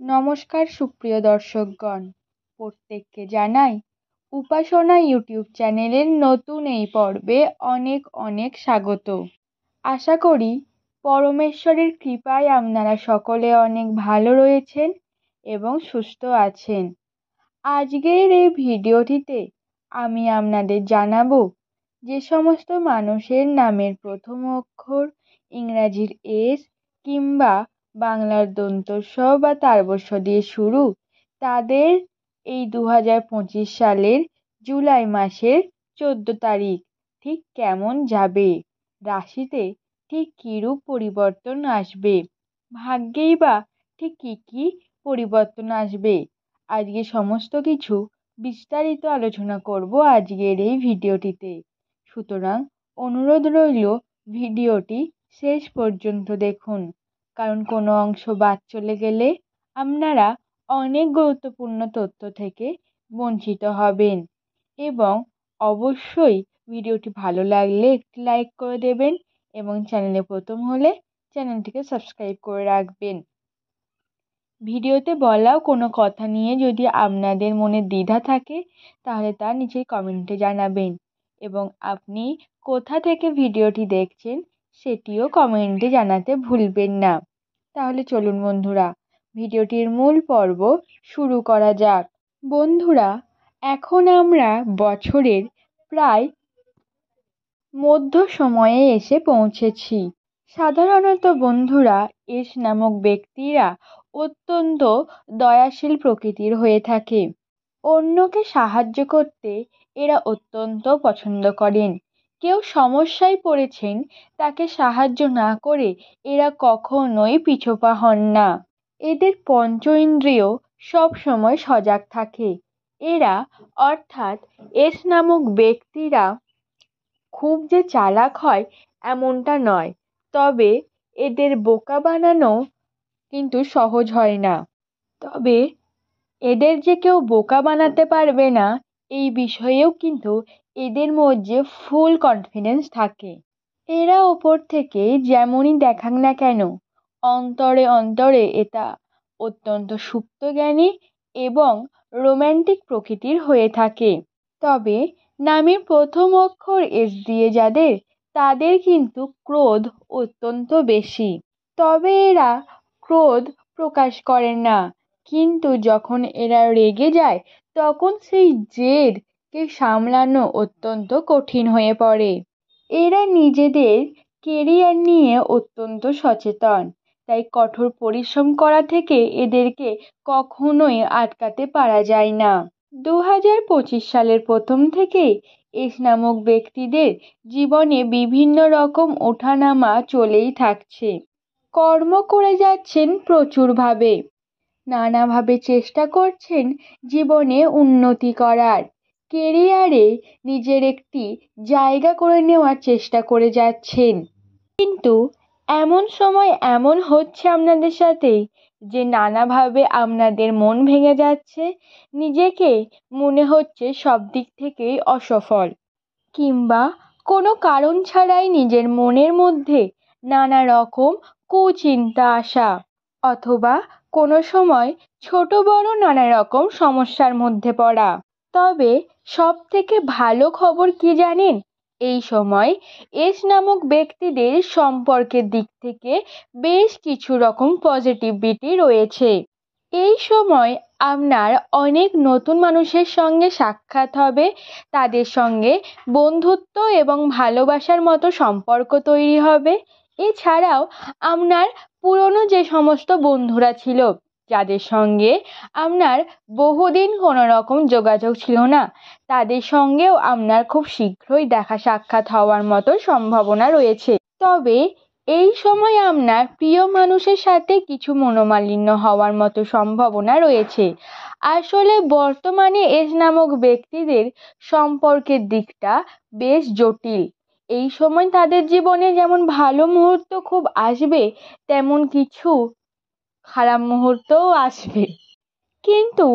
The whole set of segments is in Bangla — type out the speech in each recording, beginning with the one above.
নমস্কার সুপ্রিয় দর্শকগণ, প্রত্যেককে জানাই উপাসনা ইউটিউব চ্যানেলের নতুন এই পর্বে অনেক অনেক স্বাগত। আশা করি পরমেশ্বরের কৃপায় আপনারা সকলে অনেক ভালো রয়েছেন এবং সুস্থ আছেন। আজকের এই ভিডিওটিতে আমি আপনাদের জানাবো যে সমস্ত মানুষের নামের প্রথম অক্ষর ইংরাজির এস কিংবা বাংলার দন্ত স বা তালব্য দিয়ে শুরু, তাদের এই 2025 সালের জুলাই মাসের 14 তারিখ ঠিক কেমন যাবে, রাশিতে ঠিক কীরূপ পরিবর্তন আসবে, ভাগ্যেই বা ঠিক কী কী পরিবর্তন আসবে, আজকে সমস্ত কিছু বিস্তারিত আলোচনা করব আজকের এই ভিডিওটিতে। সুতরাং অনুরোধ রইল ভিডিওটি শেষ পর্যন্ত দেখুন, কারণ কোনো অংশ বাদ চলে গেলে আপনারা অনেক গুরুত্বপূর্ণ তথ্য থেকে বঞ্চিত হবেন। এবং অবশ্যই ভিডিওটি ভালো লাগলে একটি লাইক করে দেবেন এবং চ্যানেলে প্রথম হলে চ্যানেলটিকে সাবস্ক্রাইব করে রাখবেন। ভিডিওতে বলা কোনো কথা নিয়ে যদি আপনাদের মনে দ্বিধা থাকে তাহলে তা নিচে কমেন্টে জানাবেন এবং আপনি কোথা থেকে ভিডিওটি দেখছেন সেটিও কমেন্টে জানাতে ভুলবেন না। তাহলে চলুন বন্ধুরা, ভিডিওটির মূল পর্ব শুরু করা যাক। বন্ধুরা, এখন আমরা বছরের প্রায় মধ্য সময়ে এসে পৌঁছেছি। সাধারণত বন্ধুরা, এস নামক ব্যক্তিরা অত্যন্ত দয়াশীল প্রকৃতির হয়ে থাকে। অন্যকে সাহায্য করতে এরা অত্যন্ত পছন্দ করেন। কেউ সমস্যায় পড়েছেন, তাকে সাহায্য না করে এরা কখনোই পিছপা হন না। এদের পঞ্চ ইন্দ্রিয় সব সময় সজাগ থাকে। এরা অর্থাৎ এস নামক ব্যক্তিরা খুব যে চালাক হয় এমনটা নয়, তবে এদের বোকা বানানো কিন্তু সহজ হয় না। তবে এদের যে কেউ বোকা বানাতে পারবে না এই বিষয়েও কিন্তু এদের মধ্যে ফুল কনফিডেন্স থাকে। এরা ওপর থেকে যেমনই দেখাক না কেন, অন্তরে অন্তরে এটা অত্যন্ত সুপ্তজ্ঞানী এবং রোম্যান্টিক প্রকৃতির হয়ে থাকে। তবে নামের প্রথম অক্ষর এস দিয়ে যাদের, তাদের কিন্তু ক্রোধ অত্যন্ত বেশি। তবে এরা ক্রোধ প্রকাশ করেন না, কিন্তু যখন এরা রেগে যায় তখন সেই জেদকে সামলানো অত্যন্ত কঠিন হয়ে পড়ে। এরা নিজেদের কেরিয়ার নিয়ে অত্যন্ত সচেতন, তাই কঠোর পরিশ্রম করা থেকে এদেরকে কখনোই আটকাতে পারা যায় না। 2025 সালের প্রথম থেকেই এস নামক ব্যক্তিদের জীবনে বিভিন্ন রকম ওঠানামা চলেই থাকছে। কর্ম করে যাচ্ছেন প্রচুরভাবে, নানাভাবে চেষ্টা করছেন জীবনে উন্নতি করার, কেরিয়ারে নিজের একটি জায়গা করে নেওয়ার চেষ্টা করে যাচ্ছেন। কিন্তু এমন সময় এমন হচ্ছে আপনাদের সাথেই যে নানাভাবে আপনাদের মন ভেঙে যাচ্ছে, নিজেকে মনে হচ্ছে সব দিক থেকেই অসফল, কিংবা কোনো কারণ ছাড়াই নিজের মনের মধ্যে নানা রকম কুচিন্তা আসা, অথবা কোনো সময় ছোট বড় নানা রকম সমস্যার মধ্যে পড়া। তবে সব থেকে ভালো খবর কি জানেন, এই সময় এস নামক ব্যক্তিদের সম্পর্কের দিক থেকে বেশ কিছু রকম পজিটিভিটি রয়েছে। এই সময় আপনার অনেক নতুন মানুষের সঙ্গে সাক্ষাৎ হবে, তাদের সঙ্গে বন্ধুত্ব এবং ভালোবাসার মতো সম্পর্ক তৈরি হবে। এছাড়াও আপনার পুরনো যে সমস্ত বন্ধুরা ছিল, যাদের সঙ্গে আপনার বহুদিন কোনো রকম যোগাযোগ ছিল না, তাদের সঙ্গেও আপনার খুব শীঘ্রই দেখা সাক্ষাৎ হওয়ার মতো সম্ভাবনা রয়েছে। তবে এই সময় আপনার প্রিয় মানুষের সাথে কিছু মনোমালিন্য হওয়ার মতো সম্ভাবনা রয়েছে। আসলে বর্তমানে এস নামক ব্যক্তিদের সম্পর্কের দিকটা বেশ জটিল। এই সময় তাদের জীবনে যেমন ভালো মুহূর্ত খুব আসবে, তেমন কিছু খারাপ মুহূর্তও আসবে। কিন্তু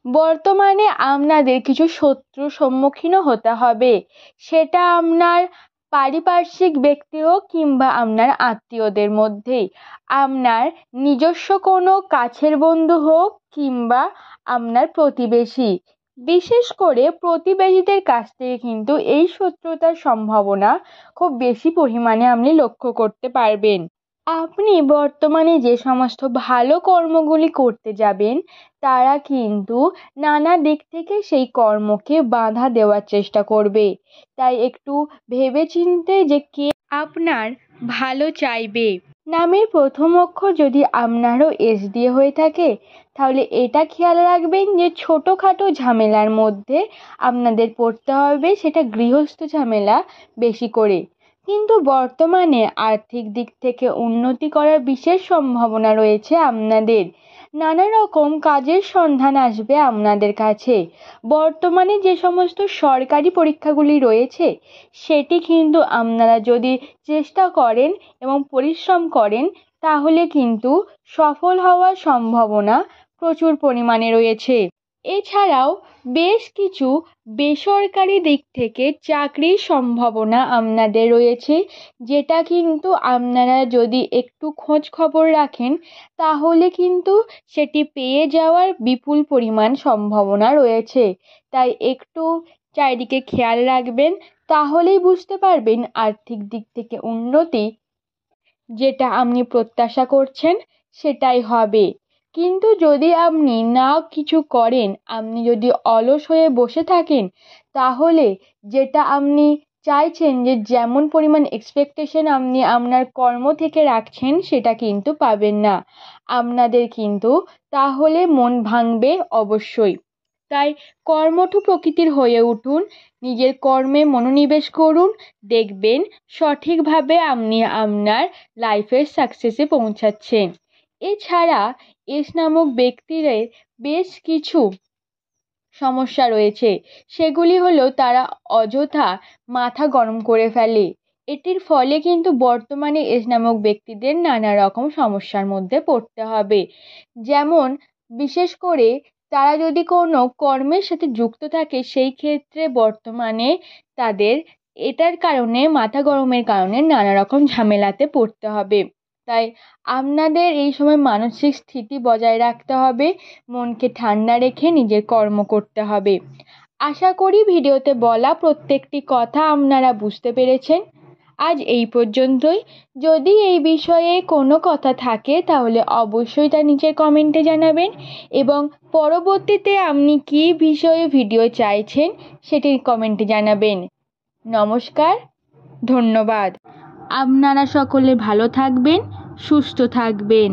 বর্তমানে আপনাদের কিছু শত্রুর সম্মুখীনও হতে হবে, সেটা আপনার পারিপার্শ্বিক ব্যক্তি হোক কিংবা আপনার আত্মীয়দের মধ্যেই, আপনার নিজস্ব কোনো কাছের বন্ধু হোক কিংবা আপনার প্রতিবেশী, বিশেষ করে প্রতিবেশীদের কাছ থেকে কিন্তু এই শত্রুতার সম্ভাবনা খুব বেশি পরিমাণে আপনি লক্ষ্য করতে পারবেন। আপনি বর্তমানে যে সমস্ত ভালো কর্মগুলি করতে যাবেন, তারা কিন্তু নানা দিক থেকে সেই কর্মকে বাধা দেওয়ার চেষ্টা করবে। তাই একটু ভেবেচিন্তে যে কে আপনার ভালো চাইবে। নামের প্রথম অক্ষর যদি আপনারও এস দিয়ে হয়ে থাকে, তাহলে এটা খেয়াল রাখবেন যে ছোটোখাটো ঝামেলার মধ্যে আপনাদের পড়তে হবে, সেটা গৃহস্থ ঝামেলা বেশি করে। কিন্তু বর্তমানে আর্থিক দিক থেকে উন্নতি করার বিশেষ সম্ভাবনা রয়েছে আপনাদের। নানা রকম কাজের সন্ধান আসবে আপনাদের কাছে। বর্তমানে যে সমস্ত সরকারি পরীক্ষাগুলি রয়েছে, সেটি কিন্তু আপনারা যদি চেষ্টা করেন এবং পরিশ্রম করেন, তাহলে কিন্তু সফল হওয়ার সম্ভাবনা প্রচুর পরিমাণে রয়েছে। এছাড়াও বেশ কিছু বেসরকারি দিক থেকে চাকরির সম্ভাবনা আপনাদের রয়েছে, যেটা কিন্তু আপনারা যদি একটু খোঁজ খবর রাখেন, তাহলে কিন্তু সেটি পেয়ে যাওয়ার বিপুল পরিমাণ সম্ভাবনা রয়েছে। তাই একটু চারিদিকে খেয়াল রাখবেন, তাহলেই বুঝতে পারবেন আর্থিক দিক থেকে উন্নতি যেটা আপনি প্রত্যাশা করছেন সেটাই হবে। কিন্তু যদি আপনি না কিছু করেন, আপনি যদি অলস হয়ে বসে থাকেন, তাহলে যেটা আপনি চাইছেন যে যেমন পরিমাণ এক্সপেকটেশন আপনি আপনার কর্ম থেকে রাখছেন, সেটা কিন্তু পাবেন না। আপনাদের কিন্তু তাহলে মন ভাঙবে অবশ্যই। তাই কর্মঠ প্রকৃতির হয়ে উঠুন, নিজের কর্মে মনোনিবেশ করুন, দেখবেন সঠিকভাবে আপনি আপনার লাইফের সাকসেসে পৌঁছাচ্ছেন। এছাড়া এস নামক ব্যক্তিদের বেশ কিছু সমস্যা রয়েছে, সেগুলি হলো তারা অযথা মাথা গরম করে ফেলে। এটির ফলে কিন্তু বর্তমানে এস নামক ব্যক্তিদের নানা রকম সমস্যার মধ্যে পড়তে হবে। যেমন বিশেষ করে তারা যদি কোনো কর্মের সাথে যুক্ত থাকে, সেই ক্ষেত্রে বর্তমানে তাদের এটার কারণে মাথা গরমের কারণে নানা রকম ঝামেলাতে পড়তে হবে। তাই আপনাদের এই সময় মানসিক স্থিতি বজায় রাখতে হবে, মনকে ঠান্ডা রেখে নিজের কর্ম করতে হবে। আশা করি ভিডিওতে বলা প্রত্যেকটি কথা আপনারা বুঝতে পেরেছেন। আজ এই পর্যন্তই। যদি এই বিষয়ে কোনো কথা থাকে, তাহলে অবশ্যই তা নিচের কমেন্টে জানাবেন এবং পরবর্তীতে আপনি কী বিষয়ে ভিডিও চাইছেন সেটি কমেন্টে জানাবেন। নমস্কার, ধন্যবাদ। আপনারা সকলে ভালো থাকবেন, সুস্থ থাকবেন।